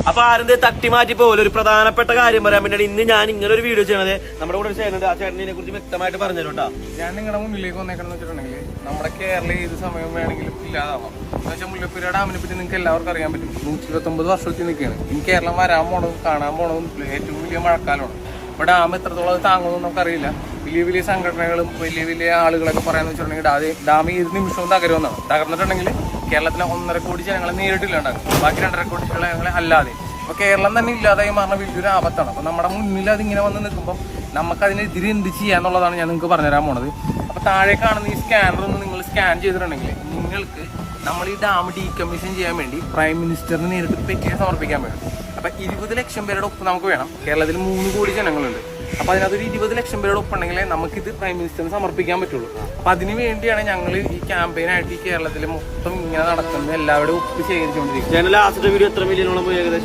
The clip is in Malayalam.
അപ്പൊ ആരെന്ത് തട്ടി മാറ്റി പോലെ ഒരു പ്രധാനപ്പെട്ട കാര്യം പറയാൻ വേണ്ടിയാണ് ഇന്ന് ഞാൻ ഇങ്ങനെ ഒരു വീഡിയോ ചെയ്യണത്. നമ്മുടെ കൂടെ ഒരു ചേട്ടനുണ്ട്, ആ ചേട്ടനെ കുറിച്ച് വ്യക്തമായിട്ട് പറഞ്ഞുതരൂട്ടാ. ഞാൻ നിങ്ങളുടെ മുന്നിലേക്ക് വന്നേക്കണം വെച്ചിട്ടുണ്ടെങ്കിൽ നമ്മുടെ കേരളം ഏത് സമയം വേണമെങ്കിലും ഇല്ലാതാവാം. എന്ന് വെച്ചാൽ മുല്ലപ്പെരിയാർ ഡാമിനെ പറ്റി നിങ്ങൾക്ക് എല്ലാവർക്കും അറിയാൻ പറ്റും. 129 വർഷത്തിൽ നിൽക്കുകയാണ്. ഇനി കേരളം വരാൻ പോണതും കാണാൻ പോണതും ഏറ്റവും വലിയ മഴക്കാലമാണ്. അപ്പോൾ ഡാം എത്രത്തോളം അത് താങ്ങുമെന്ന് നമുക്കറിയില്ല. വലിയ വലിയ സംഘടനകളും വലിയ വലിയ ആളുകളൊക്കെ പറയാന്ന് വെച്ചിട്ടുണ്ടെങ്കിൽ ഡാം ഏത് നിമിഷവും തകരുമെന്നാണ്. തകർന്നിട്ടുണ്ടെങ്കിൽ കേരളത്തിലെ 1.5 കോടി ജനങ്ങളെ നേരിട്ടില്ലാണ്ടാകും, ബാക്കി 2.5 കോടി ജനങ്ങളെ അല്ലാതെ. അപ്പോൾ കേരളം തന്നെ ഇല്ലാതായി മാറുന്ന വലിയൊരു ആപത്താണ്. അപ്പോൾ നമ്മുടെ മുന്നിൽ അതിങ്ങനെ വന്ന് നിൽക്കുമ്പോൾ നമുക്കതിനെതിരെ എന്ത് ചെയ്യാന്നുള്ളതാണ് ഞാൻ നിങ്ങൾക്ക് പറഞ്ഞുതരാൻ പോണത്. അപ്പോൾ താഴെ കാണുന്ന ഈ സ്കാനർ ഒന്ന് നിങ്ങൾ സ്കാൻ ചെയ്തിട്ടുണ്ടെങ്കിൽ നിങ്ങൾക്ക് നമ്മൾ ഈ ഡാം ഡീകമ്മീഷൻ ചെയ്യാൻ വേണ്ടി പ്രൈം മിനിസ്റ്ററിന് നേരിട്ട് പെറ്റീഷൻ സമർപ്പിക്കാൻ വേണം. അപ്പം 20 ലക്ഷം പേരുടെ ഒപ്പ് നമുക്ക് വേണം. കേരളത്തിൽ 3 കോടി ജനങ്ങളുണ്ട്. അപ്പോൾ അതിനകത്തൊരു 20 ലക്ഷം പേരുടെ ഒപ്പുണ്ടെങ്കിലേ നമുക്കിത് പ്രൈം മിനിസ്റ്ററിന് സമർപ്പിക്കാൻ പറ്റുള്ളൂ. അപ്പം അതിന് വേണ്ടിയാണ് ഞങ്ങൾ ഈ ക്യാമ്പയിനായിട്ട് ഈ കേരളത്തിൽ മൊത്തം ഇങ്ങനെ നടക്കുന്നത്, എല്ലാവരുടെയും ഒപ്പ് ശേഖരിച്ചുകൊണ്ടിരിക്കുന്നത്. ലാസ്റ്റ് വീഡിയോ എത്ര മില്യണോളം പോയി ഏകദേശം?